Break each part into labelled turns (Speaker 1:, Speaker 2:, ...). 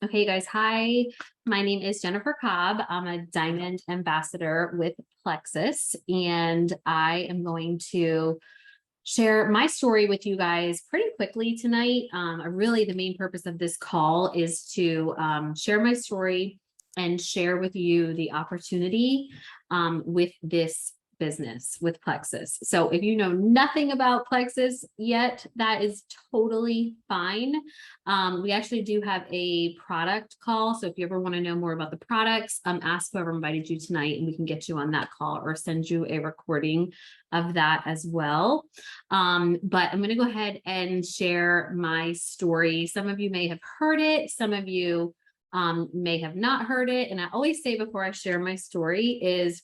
Speaker 1: Okay, guys. Hi, my name is Jennifer Cobb. I'm a diamond ambassador with Plexus, and I am going to share my story with you guys pretty quickly tonight. Really, the main purpose of this call is to share my story and share with you the opportunity with this business with Plexus. So if you know nothing about Plexus yet, that is totally fine. We actually do have a product call. So if you ever want to know more about the products, ask whoever invited you tonight and we can get you on that call or send you a recording of that as well. But I'm going to go ahead and share my story. Some of you may have heard it. Some of you may have not heard it. And I always say before I share my story is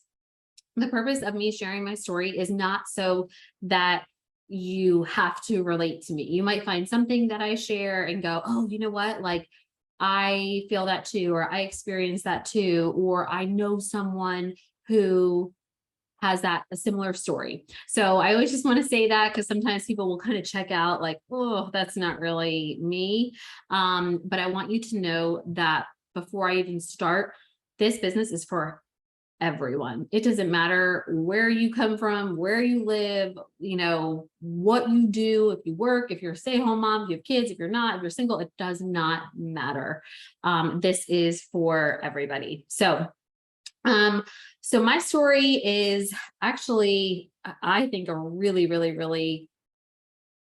Speaker 1: the purpose of me sharing my story is not so that you have to relate to me. You might find something that I share and go, oh, you know what? Like, I feel that too, or I experienced that too, or I know someone who has a similar story. So I always just want to say that because sometimes people will kind of check out like, oh, that's not really me. But I want you to know that before I even start, this business is for everyone. It doesn't matter where you come from, where you live, what you do, if you work, if you're a stay-at-home mom, if you have kids, if you're not, if you're single, it does not matter. This is for everybody. So my story is actually, I think, a really, really, really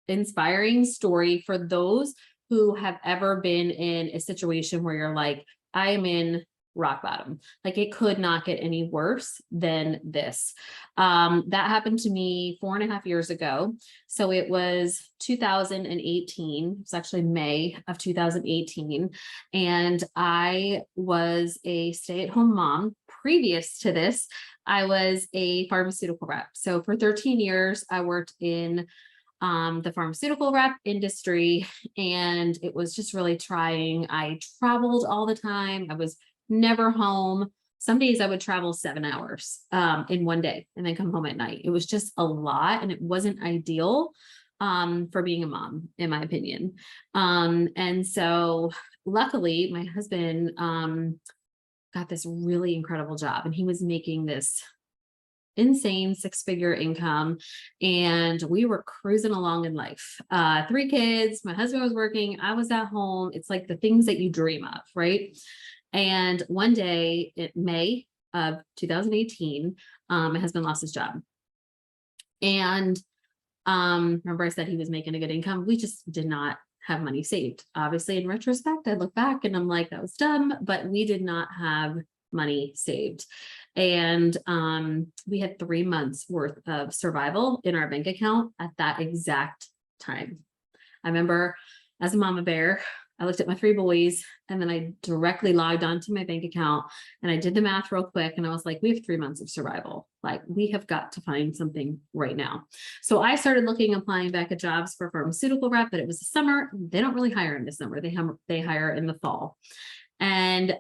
Speaker 1: inspiring story for those who have ever been in a situation where you're like, I am in rock bottom. Like, it could not get any worse than this. That happened to me 4.5 years ago. So it was 2018. It's actually May of 2018. And I was a stay-at-home mom. Previous to this, I was a pharmaceutical rep. So for 13 years, I worked in the pharmaceutical rep industry, and it was just really trying. I traveled all the time. I was never home. Some days I would travel 7 hours in one day and then come home at night. It was just a lot, and it wasn't ideal for being a mom, in my opinion. And so luckily my husband got this really incredible job, and he was making this insane 6-figure income, and we were cruising along in life. 3 kids, my husband was working, I was at home. It's like the things that you dream of, right? And one day in May of 2018, my husband lost his job. And remember I said he was making a good income. We just did not have money saved. Obviously, in retrospect, I look back and I'm like, that was dumb, but we did not have money saved. And we had 3 months worth of survival in our bank account at that exact time. I remember as a mama bear, I looked at my 3 boys, and then I directly logged onto my bank account and I did the math real quick. And I was like, we have 3 months of survival. Like, we have got to find something right now. So I started applying back at jobs for pharmaceutical rep, but it was the summer. They don't really hire in the summer. They hire in the fall. And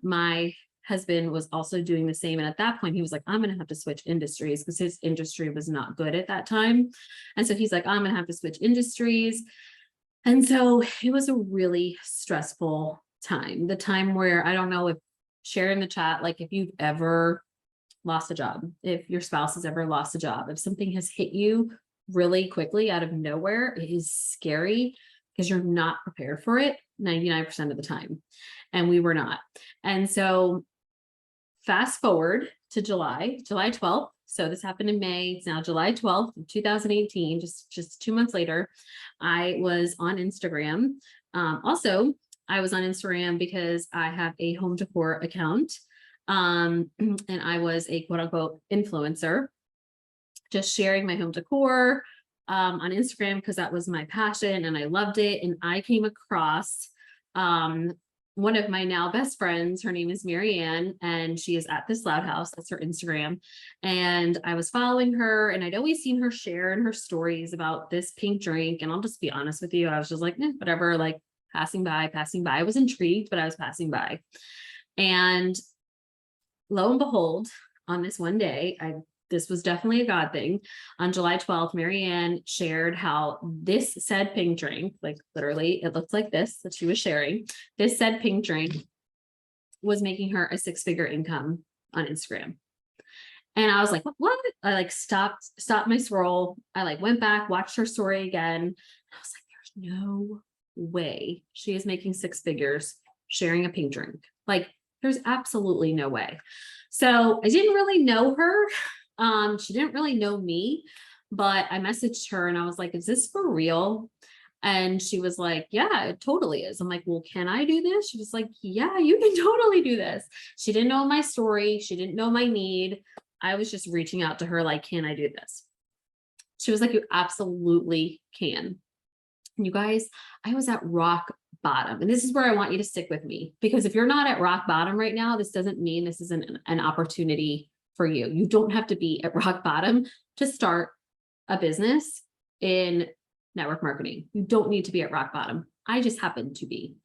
Speaker 1: my husband was also doing the same. And at that point, he was like, I'm going to have to switch industries because his industry was not good at that time. And so he's like, I'm going to have to switch industries. And so it was a really stressful time. The time where, I don't know if share in the chat, like if you've ever lost a job, if your spouse has ever lost a job, if something has hit you really quickly out of nowhere, it is scary because you're not prepared for it 99% of the time. And we were not. And so fast forward to July 12th. So this happened in May. It's now July 12th, 2018, just 2 months later. I was on Instagram. Also, I was on Instagram because I have a home decor account. And I was a quote unquote influencer, just sharing my home decor on Instagram because that was my passion and I loved it. And I came across one of my now best friends. Her name is Marianne, and she is at This Loud House. That's her Instagram. And I was following her, and I'd always seen her share in her stories about this pink drink. And I'll just be honest with you, I was just like, whatever, like passing by. I was intrigued, but I was passing by. And lo and behold, on this one day, I this was definitely a God thing. On July 12th, Marianne shared how this said pink drink, like literally, it looked like this that she was sharing. This said pink drink was making her a 6-figure income on Instagram. And I was like, what? I like stopped my scroll. I like went back, watched her story again. I was like, there's no way she is making 6 figures sharing a pink drink. Like, there's absolutely no way. So I didn't really know her. She didn't really know me, but I messaged her and I was like, is this for real? And she was like, yeah, it totally is. I'm like, well, can I do this? She was like, yeah, you can totally do this. She didn't know my story. She didn't know my need. I was just reaching out to her like, can I do this? She was like, you absolutely can. And you guys, I was at rock bottom. And this is where I want you to stick with me, because if you're not at rock bottom right now, this doesn't mean this isn't an opportunity for you. You don't have to be at rock bottom to start a business in network marketing. You don't need to be at rock bottom. I just happened to be.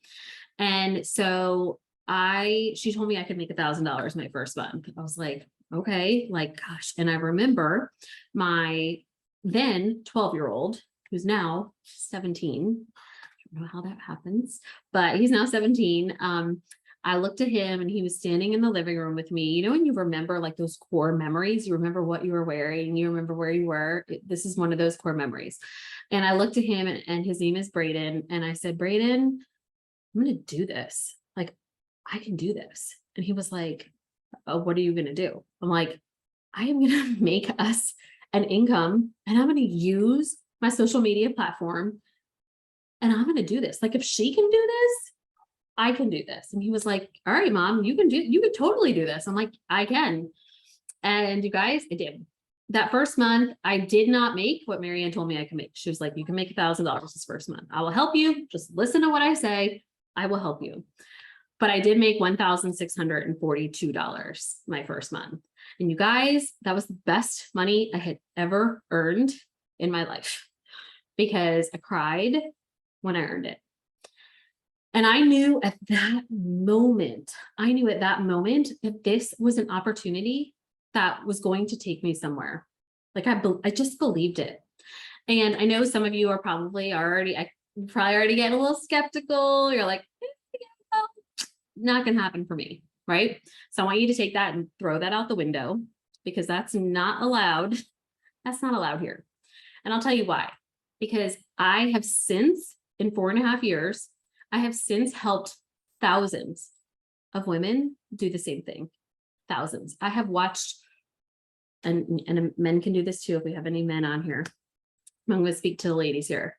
Speaker 1: And so she told me I could make $1,000 my first month. I was like, okay, like, gosh. And I remember my then 12-year-old, who's now 17. I don't know how that happens, but he's now 17. I looked at him and he was standing in the living room with me. You know, when you remember like those core memories, you remember what you were wearing, you remember where you were. This is one of those core memories. And I looked at him and his name is Braden. And I said, Braden, I'm going to do this. Like, I can do this. And he was like, oh, what are you going to do? I'm like, I am going to make us an income and I'm going to use my social media platform and I'm going to do this. Like, if she can do this, I can do this. And he was like, all right, mom, you could totally do this. I'm like, I can. And you guys, I did. That first month, I did not make what Marianne told me I could make. She was like, you can make $1,000 this first month. I will help you. Just listen to what I say. I will help you. But I did make $1,642 my first month. And you guys, that was the best money I had ever earned in my life, because I cried when I earned it. And I knew at that moment that this was an opportunity that was going to take me somewhere. Like I just believed it. And I know some of you are probably already getting a little skeptical. You're like, not going to happen for me, right? So I want you to take that and throw that out the window, because that's not allowed. That's not allowed here. And I'll tell you why. Because I have since, in 4.5 years, I have since helped thousands of women do the same thing. Thousands. I have watched, and men can do this too if we have any men on here. I'm going to speak to the ladies here.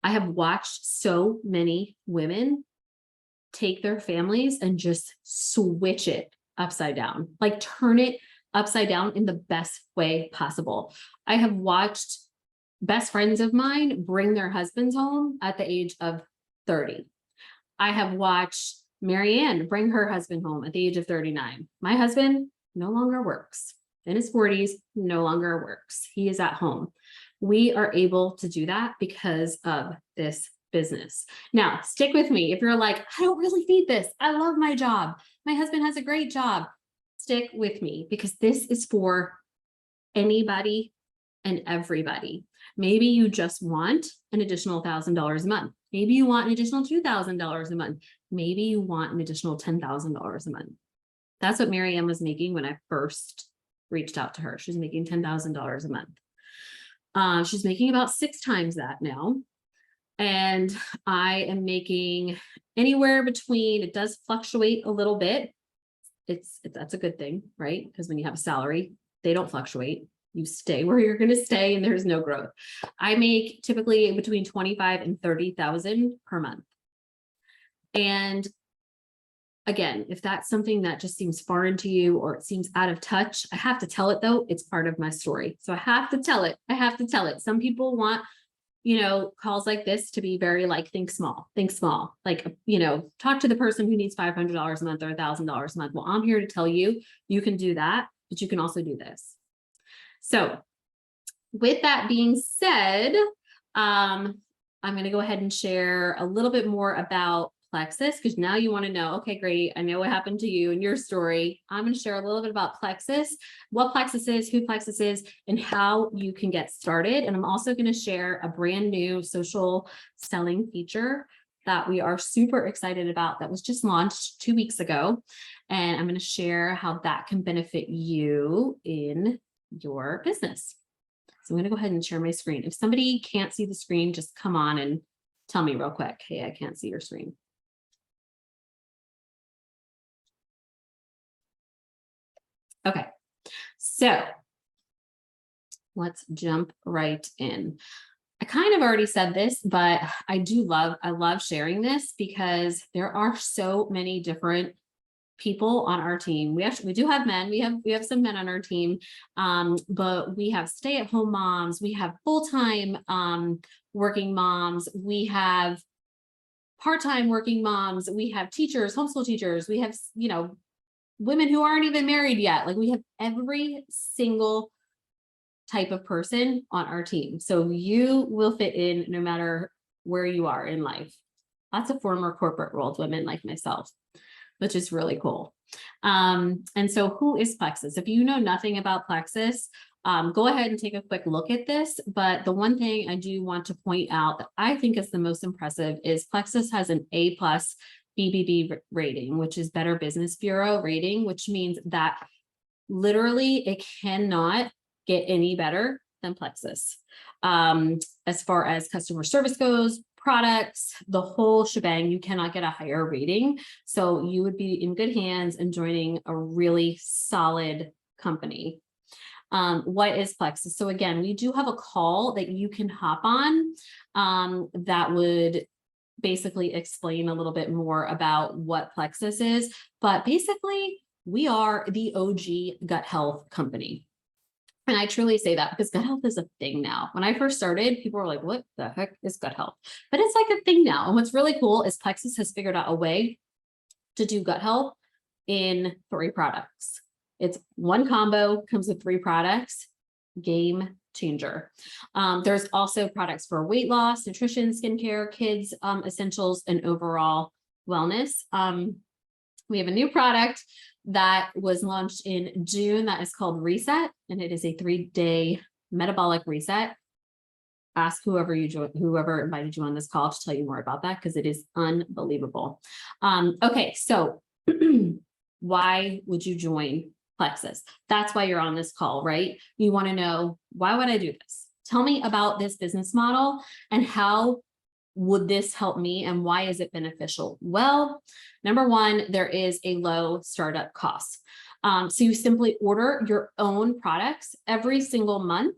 Speaker 1: I have watched so many women take their families and just switch it upside down, like turn it upside down in the best way possible. I have watched best friends of mine bring their husbands home at the age of 30. I have watched Marianne bring her husband home at the age of 39. My husband no longer works. In his 40s, no longer works. He is at home. We are able to do that because of this business. Now, stick with me. If you're like, I don't really need this. I love my job. My husband has a great job. Stick with me, because this is for anybody and everybody. Maybe you just want an additional $1,000 a month. Maybe you want an additional $2,000 a month. Maybe you want an additional $10,000 a month. That's what Marianne was making when I first reached out to her. She's making $10,000 a month. She's making about 6 times that now. And I am making anywhere between, it does fluctuate a little bit. That's a good thing, right? Because when you have a salary, they don't fluctuate. You stay where you're going to stay and there's no growth. I make typically between 25 and 30,000 per month. And again, if that's something that just seems foreign to you or it seems out of touch, I have to tell it though. It's part of my story. So I have to tell it. Some people want, calls like this to be very like, think small, like, talk to the person who needs $500 a month or $1,000 a month. Well, I'm here to tell you, you can do that, but you can also do this. So with that being said, I'm going to go ahead and share a little bit more about Plexus, because now you want to know, okay, great. I know what happened to you and your story. I'm going to share a little bit about Plexus, what Plexus is, who Plexus is, and how you can get started. And I'm also going to share a brand new social selling feature that we are super excited about that was just launched 2 weeks ago. And I'm going to share how that can benefit you in your business. So I'm going to go ahead and share my screen. If somebody can't see the screen, just come on and tell me real quick. Hey, I can't see your screen. Okay, so let's jump right in. I kind of already said this, but I love sharing this because there are so many different people on our team. We do have men. We have some men on our team, but we have stay-at-home moms. We have full-time working moms. We have part-time working moms. We have teachers, homeschool teachers. We have women who aren't even married yet. Like, we have every single type of person on our team. So you will fit in no matter where you are in life. Lots of former corporate world women like myself, which is really cool. And so who is Plexus? If you know nothing about Plexus, go ahead and take a quick look at this. But the one thing I do want to point out that I think is the most impressive is Plexus has an A+ BBB rating, which is Better Business Bureau rating, which means that literally it cannot get any better than Plexus. As far as customer service goes, products, the whole shebang, you cannot get a higher rating. So you would be in good hands and joining a really solid company. What is Plexus? So again, we do have a call that you can hop on that would basically explain a little bit more about what Plexus is. But basically, we are the OG gut health company. And I truly say that because gut health is a thing now. When I first started, people were like, what the heck is gut health? But it's like a thing now. And what's really cool is Plexus has figured out a way to do gut health in 3 products. It's one combo, comes with 3 products, game changer. There's also products for weight loss, nutrition, skincare, kids, essentials, and overall wellness. We have a new product that was launched in June that is called Reset, and it is a 3-day metabolic reset. Ask whoever invited you on this call to tell you more about that, because it is unbelievable. Okay, so why would you join Plexus? That's why you're on this call, right? You want to know, why would I do this? Tell me about this business model and how would this help me and why is it beneficial? Well, number one, there is a low startup cost. So you simply order your own products every single month,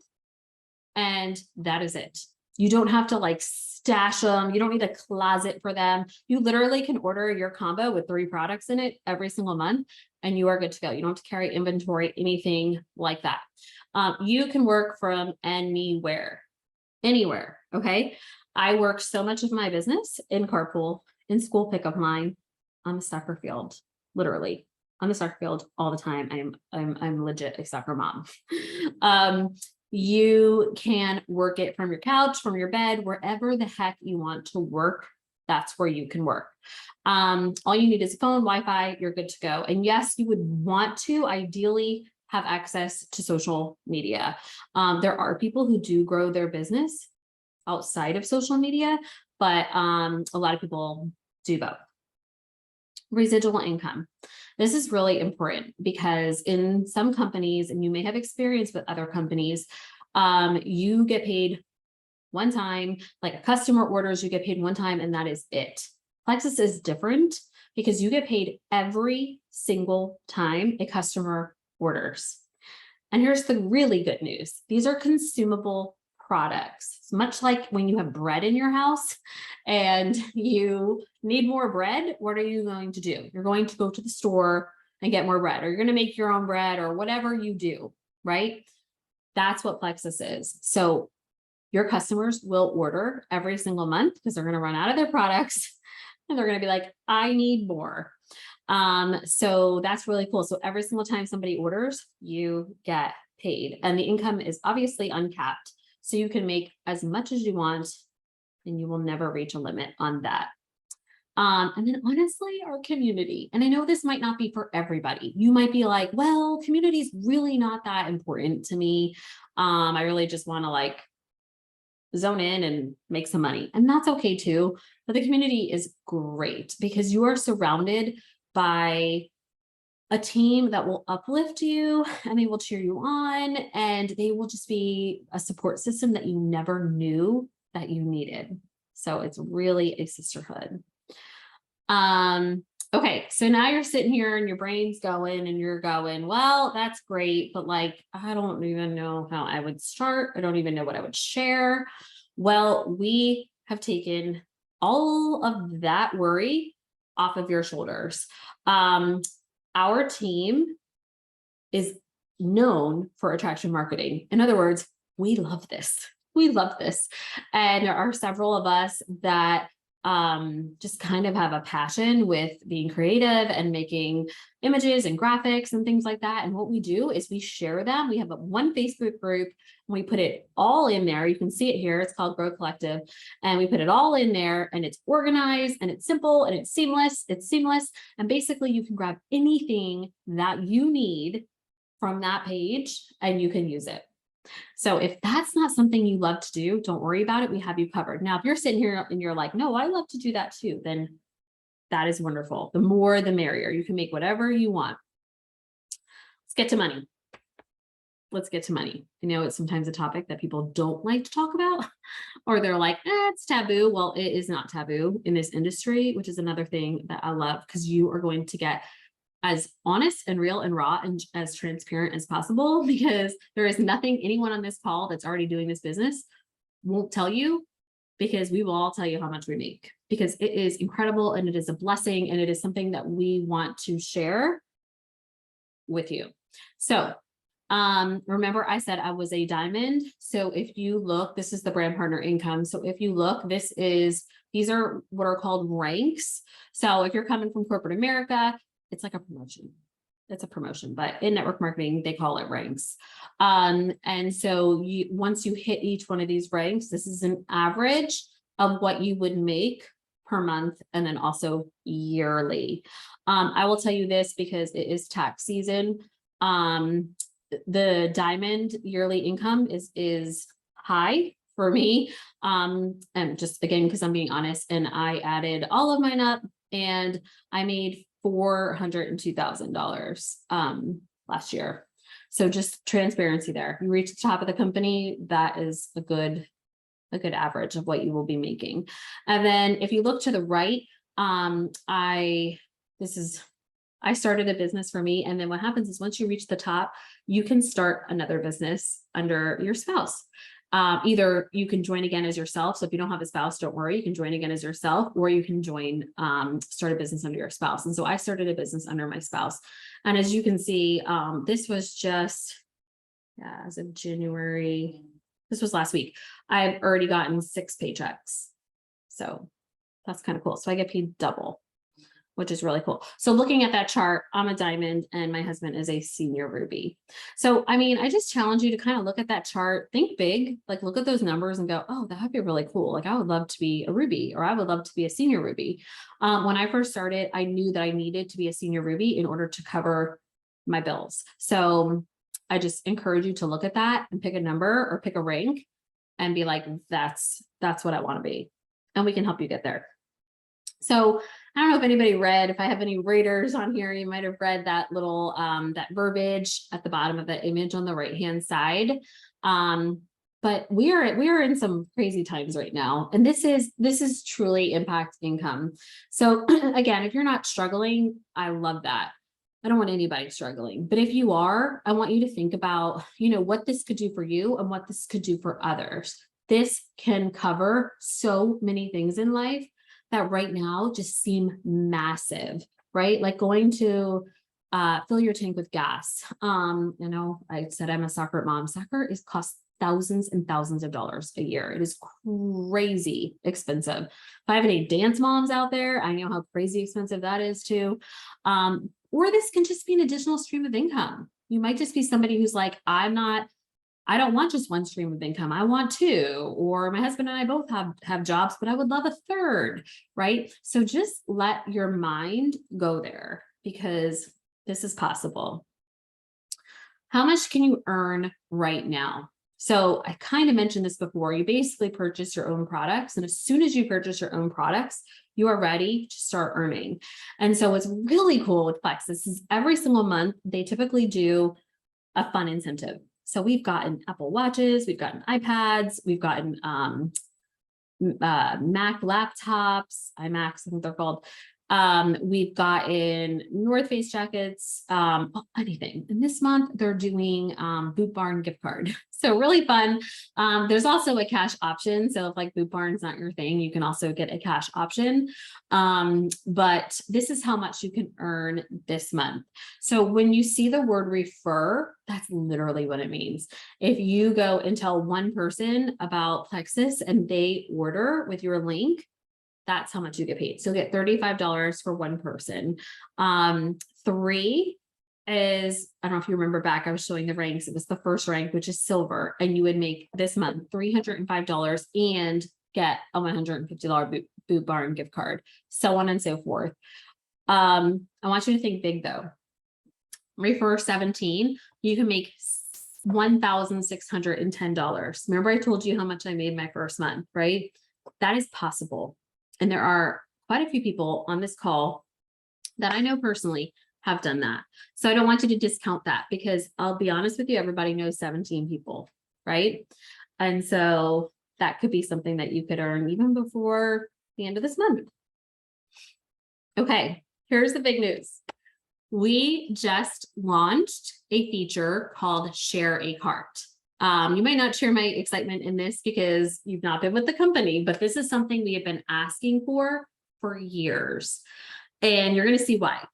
Speaker 1: and that is it. You don't have to like stash them. You don't need a closet for them. You literally can order your combo with 3 products in it every single month, and you are good to go. You don't have to carry inventory, anything like that. You can work from anywhere. Okay. I work so much of my business in carpool, in school pickup line, on the soccer field, literally on the soccer field all the time. I'm legit a soccer mom. You can work it from your couch, from your bed, wherever the heck you want to work. That's where you can work. All you need is a phone, Wi-Fi, you're good to go. And yes, you would want to ideally have access to social media. There are people who do grow their business outside of social media, but a lot of people do both. Residual income. This is really important because in some companies, and you may have experience with other companies, you get paid one time, like a customer orders, you get paid one time and that is it. Plexus is different because you get paid every single time a customer orders. And here's the really good news. These are consumable products. It's much like when you have bread in your house and you need more bread, what are you going to do? You're going to go to the store and get more bread, or you're going to make your own bread, or whatever you do, right? That's what Plexus is. So your customers will order every single month because they're going to run out of their products and they're going to be like, I need more. So that's really cool. So every single time somebody orders, you get paid, and the income is obviously uncapped. So you can make as much as you want and you will never reach a limit on that. And then honestly, our community. And I know this might not be for everybody. You might be like, well, community is really not that important to me. I really just want to like zone in and make some money. And that's okay too. But the community is great because you are surrounded by a team that will uplift you and they will cheer you on and they will just be a support system that you never knew that you needed. So it's really a sisterhood. Okay, so now you're sitting here and your brain's going and you're going, well, that's great, but like, I don't even know how I would start. I don't even know what I would share. Well, we have taken all of that worry off of your shoulders. Our team is known for attraction marketing. In other words, we love this. We love this. And there are several of us that just kind of have a passion with being creative and making images and graphics and things like that. And what we do is we share them. We have one Facebook group and we put it all in there. You can see it here. It's called Grow Collective. And we put it all in there and it's organized and it's simple and it's seamless. It's seamless. And basically you can grab anything that you need from that page and you can use it. So if that's not something you love to do, don't worry about it. We have you covered. Now, if you're sitting here and you're like, no, I love to do that too, then that is wonderful. The more, the merrier. You can make whatever you want. Let's get to money. Let's get to money. I know it's sometimes a topic that people don't like to talk about, or they're like, it's taboo. Well, it is not taboo in this industry, which is another thing that I love because you are going to get as honest and real and raw and as transparent as possible, because there is nothing anyone on this call that's already doing this business won't tell you, because we will all tell you how much we make, because it is incredible and it is a blessing and it is something that we want to share with you. So remember I said I was a diamond. So if you look, this is the brand partner income. So if you look, these are what are called ranks. So if you're coming from corporate America, it's like a promotion. It's a promotion, but in network marketing, they call it ranks. And so once you hit each one of these ranks, this is an average of what you would make per month and then also yearly. I will tell you this because it is tax season. The diamond yearly income is high for me. And just again, because I'm being honest, and I added all of mine up and I made $402,000 last year. So just transparency there. You reach the top of the company, that is a good average of what you will be making. And then if you look to the right, I started a business for me. And then what happens is once you reach the top, you can start another business under your spouse. Either you can join again as yourself. So if you don't have a spouse, don't worry, you can join again as yourself, or you can start a business under your spouse. And so I started a business under my spouse. And as you can see, this was just, as of January, this was last week. I've already gotten 6 paychecks. So that's kind of cool. So I get paid double, which is really cool. So looking at that chart, I'm a diamond and my husband is a senior ruby. So, I mean, I just challenge you to kind of look at that chart, think big, like look at those numbers and go, oh, that would be really cool. Like I would love to be a ruby, or I would love to be a senior ruby. When I first started, I knew that I needed to be a senior ruby in order to cover my bills. So I just encourage you to look at that and pick a number or pick a rank and be like, that's what I want to be. And we can help you get there. So I don't know if anybody read, if I have any readers on here, you might have read that little, that verbiage at the bottom of the image on the right-hand side. But we are in some crazy times right now. And this is truly impact income. So again, if you're not struggling, I love that. I don't want anybody struggling, but if you are, I want you to think about, what this could do for you and what this could do for others. This can cover so many things in life that right now just seem massive, right? Like going to fill your tank with gas. I said I'm a soccer mom. Soccer costs thousands and thousands of dollars a year. It is crazy expensive. If I have any dance moms out there, I know how crazy expensive that is too. Or this can just be an additional stream of income. You might just be somebody who's like, I'm not I don't want just one stream of income. I want two, or my husband and I both have jobs, but I would love a third, right? So just let your mind go there because this is possible. How much can you earn right now? So I kind of mentioned this before. You basically purchase your own products. And as soon as you purchase your own products, you are ready to start earning. And so what's really cool with Plexus is every single month, they typically do a fun incentive. So we've gotten Apple Watches, we've gotten iPads, we've gotten Mac laptops, iMacs, I think they're called. We've gotten North Face jackets, anything. And this month they're doing Boot Barn gift card. So really fun. There's also a cash option. So if like Boot Barn's not your thing, you can also get a cash option. But this is how much you can earn this month. So when you see the word refer, that's literally what it means. If you go and tell one person about Plexus and they order with your link, that's how much you get paid. So you get $35 for one person. 3 is, I don't know if you remember back, I was showing the ranks. It was the first rank, which is silver. And you would make this month $305 and get a $150 Boot Barn gift card, so on and so forth. I want you to think big though. Refer 17, you can make $1,610. Remember I told you how much I made my first month, right? That is possible. And there are quite a few people on this call that I know personally have done that. So I don't want you to discount that because I'll be honest with you, everybody knows 17 people, right? And so that could be something that you could earn even before the end of this month. Okay, here's the big news. We just launched a feature called Share a Cart. You might not share my excitement in this because you've not been with the company, but this is something we have been asking for years. And you're going to see why.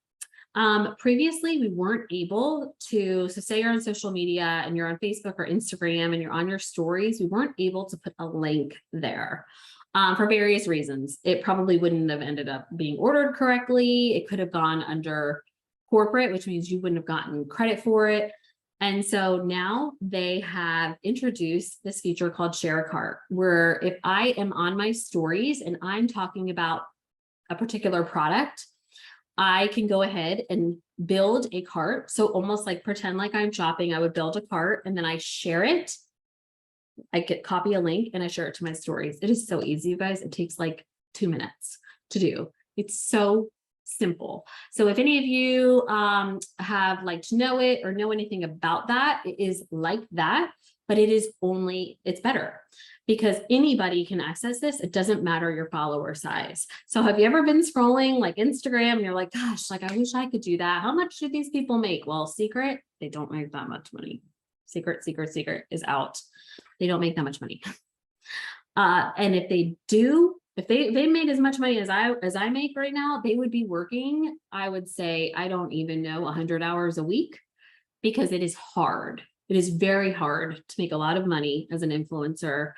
Speaker 1: Previously, we weren't able to, so say you're on social media and you're on Facebook or Instagram and you're on your stories, we weren't able to put a link there for various reasons. It probably wouldn't have ended up being ordered correctly. It could have gone under corporate, which means you wouldn't have gotten credit for it. And so now they have introduced this feature called Share a Cart, where if I am on my stories and I'm talking about a particular product, I can go ahead and build a cart. So almost like pretend like I'm shopping, I would build a cart and then I share it. I copy a link and I share it to my stories. It is so easy, you guys. It takes like 2 minutes to do. It's so simple. So if any of you have like to know it or know anything about that, it is like that, but it's better because anybody can access this. It doesn't matter your follower size. So have you ever been scrolling like Instagram and you're like, gosh, like I wish I could do that. How much do these people make? Well, secret, they don't make that much money. Secret is out. They don't make that much money. And if they do, if they made as much money as I make right now, they would be working, I would say, I don't even know, 100 hours a week, because it is hard. It is very hard to make a lot of money as an influencer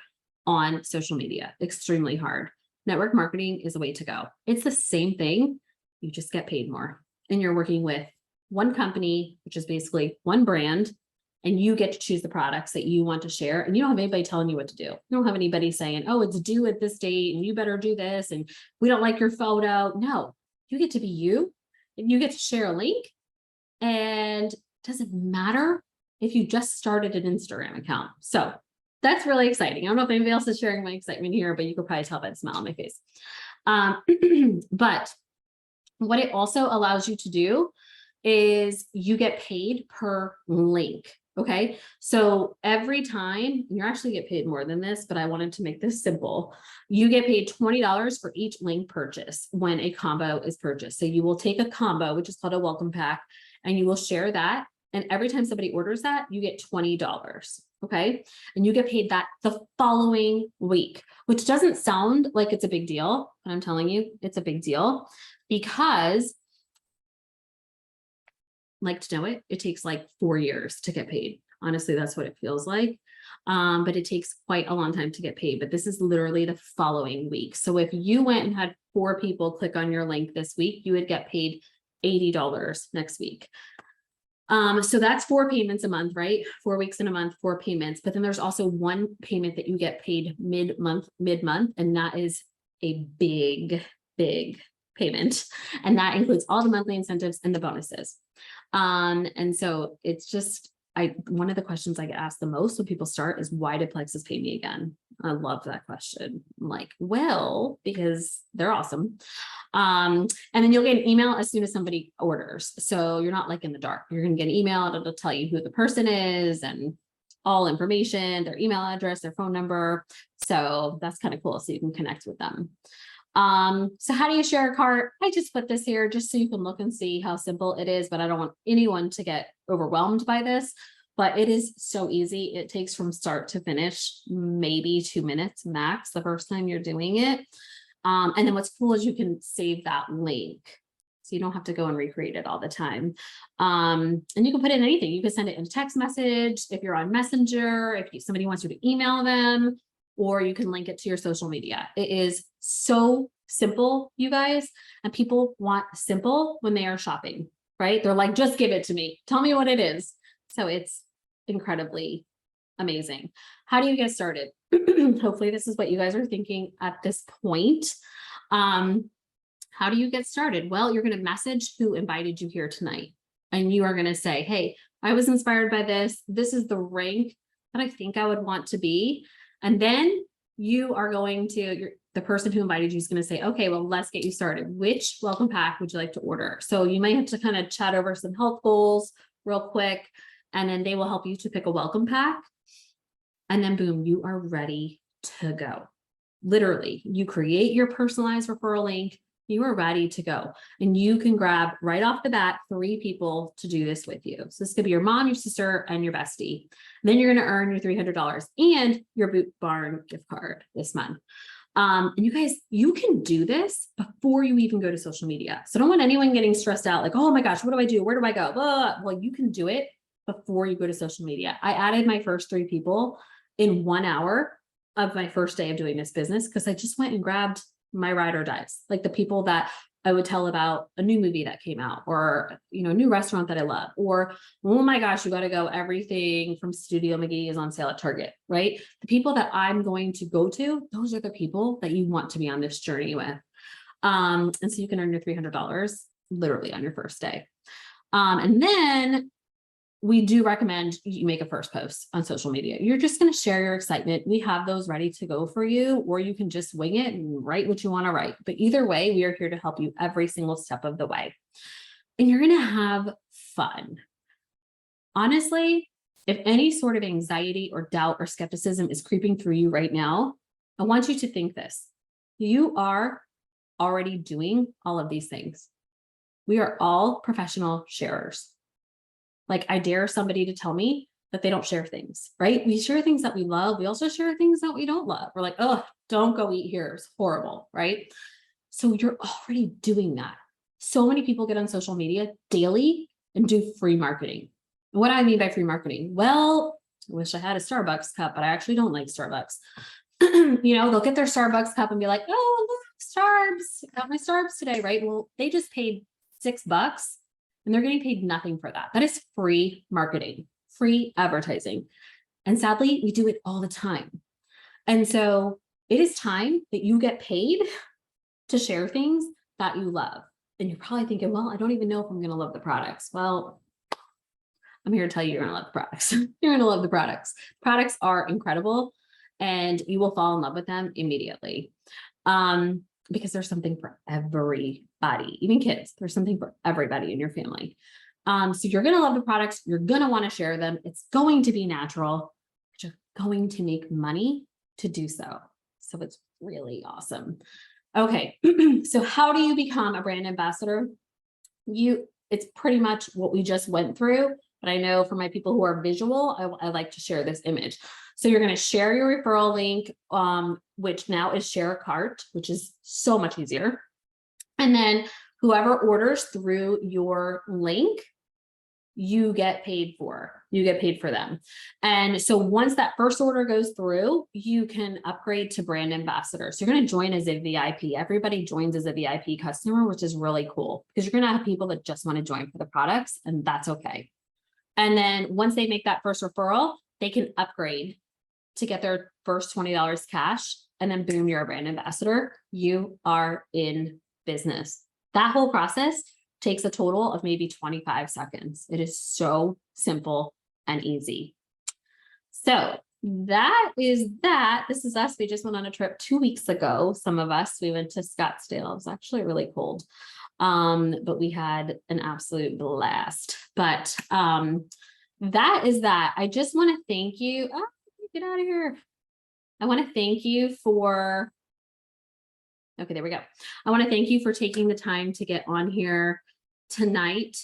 Speaker 1: on social media, extremely hard. Network marketing is the way to go. It's the same thing. You just get paid more and you're working with one company, which is basically one brand, and you get to choose the products that you want to share. And you don't have anybody telling you what to do. You don't have anybody saying, oh, it's due at this date and you better do this. And we don't like your photo. No, you get to be you and you get to share a link. And it doesn't matter if you just started an Instagram account. So that's really exciting. I don't know if anybody else is sharing my excitement here, but you could probably tell by the smile on my face. But what it also allows you to do is you get paid per link. Okay. So every time, you actually get paid more than this, but I wanted to make this simple. You get paid $20 for each link purchase when a combo is purchased. So you will take a combo, which is called a welcome pack, and you will share that. And every time somebody orders that, you get $20. Okay. And you get paid that the following week, which doesn't sound like it's a big deal, but I'm telling you, it's a big deal because, like to know it, it takes like 4 years to get paid. Honestly, that's what it feels like. But it takes quite a long time to get paid. But this is literally the following week. So if you went and had 4 people click on your link this week, you would get paid $80 next week. So that's 4 payments a month, right? 4 weeks in a month, 4 payments. But then there's also one payment that you get paid mid-month, and that is a big, big payment. And that includes all the monthly incentives and the bonuses. And so it's just, one of the questions I get asked the most when people start is, why did Plexus pay me again? I love that question. I'm like, well, because they're awesome. And then you'll get an email as soon as somebody orders. So you're not like in the dark. You're going to get an email. It'll tell you who the person is and all information, their email address, their phone number. So that's kind of cool. So you can connect with them. So how do you share a cart? I just put this here just so you can look and see how simple it is, but I don't want anyone to get overwhelmed by this, but it is so easy. It takes from start to finish, maybe 2 minutes max the first time you're doing it. And then what's cool is you can save that link. So you don't have to go and recreate it all the time. And you can put in anything. You can send it in a text message if you're on Messenger, if somebody wants you to email them, or you can link it to your social media. It is so simple, you guys, and people want simple when they are shopping, right? They're like, just give it to me. Tell me what it is. So it's incredibly amazing. How do you get started? Hopefully this is what you guys are thinking at this point. How do you get started? Well, you're going to message who invited you here tonight. And you are going to say, hey, I was inspired by this. This is the rank that I think I would want to be. And then you are going to, the person who invited you is going to say, okay, well, let's get you started. Which welcome pack would you like to order? So you might have to kind of chat over some health goals real quick, and then they will help you to pick a welcome pack. And then boom, you are ready to go. Literally, you create your personalized referral link. You are ready to go. And you can grab right off the bat 3 people to do this with you. So this could be your mom, your sister, and your bestie. And then you're going to earn your $300 and your Boot Barn gift card this month. And you guys, you can do this before you even go to social media. So I don't want anyone getting stressed out like, oh my gosh, what do I do? Where do I go? Well, you can do it before you go to social media. I added my first 3 people in 1 hour of my first day of doing this business because I just went and grabbed my ride or dies, like the people that I would tell about a new movie that came out, or, a new restaurant that I love, or, oh my gosh, you got to go. Everything from Studio McGee is on sale at Target, right? The people that I'm going to go to, those are the people that you want to be on this journey with. And so you can earn your $300 literally on your first day. And then we do recommend you make a first post on social media. You're just going to share your excitement. We have those ready to go for you, or you can just wing it and write what you want to write. But either way, we are here to help you every single step of the way. And you're going to have fun. Honestly, if any sort of anxiety or doubt or skepticism is creeping through you right now, I want you to think this. You are already doing all of these things. We are all professional sharers. Like, I dare somebody to tell me that they don't share things, right? We share things that we love. We also share things that we don't love. We're like, oh, don't go eat here. It's horrible, right? So you're already doing that. So many people get on social media daily and do free marketing. And what do I mean by free marketing? Well, I wish I had a Starbucks cup, but I actually don't like Starbucks. They'll get their Starbucks cup and be like, oh, look, Starbs, got my Starbs today, right? Well, they just paid $6. And they're getting paid nothing for that. That is free marketing, free advertising. And sadly, we do it all the time. And so it is time that you get paid to share things that you love. And you're probably thinking, well, I don't even know if I'm going to love the products. Well, I'm here to tell you, you're going to love the products. You're going to love the products. Products are incredible and you will fall in love with them immediately. Because there's something for everybody, even kids, there's something for everybody in your family. So you're going to love the products. You're going to want to share them. It's going to be natural, but you're going to make money to do so. So it's really awesome. Okay. So how do you become a brand ambassador? It's pretty much what we just went through, but I know for my people who are visual, I like to share this image. So you're going to share your referral link, which now is share a cart, which is so much easier. And then whoever orders through your link, you get paid for them. And so once that first order goes through, you can upgrade to brand ambassador. So you're going to join as a VIP. Everybody joins as a VIP customer, which is really cool because you're going to have people that just want to join for the products, and that's okay. And then once they make that first referral, they can upgrade to get their first $20 cash. And then boom, you're a brand ambassador. You are in business. That whole process takes a total of maybe 25 seconds. It is so simple and easy. So that is that. This is us. We just went on a trip 2 weeks ago. Some of us, we went to Scottsdale. It was actually really cold. But we had an absolute blast. But that is that. I just want to thank you. Oh, get out of here. I want to thank you for, okay, there we go. I want to thank you for taking the time to get on here tonight.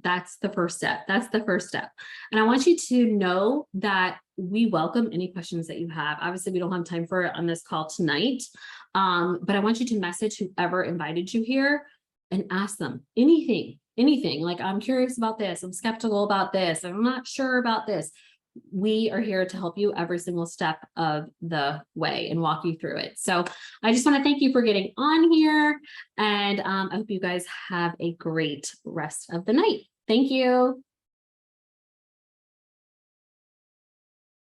Speaker 1: That's the first step. That's the first step. And I want you to know that we welcome any questions that you have. Obviously, we don't have time for it on this call tonight. But I want you to message whoever invited you here and ask them anything, like, I'm curious about this. I'm skeptical about this. I'm not sure about this. We are here to help you every single step of the way and walk you through it. So I just want to thank you for getting on here. And I hope you guys have a great rest of the night. Thank you.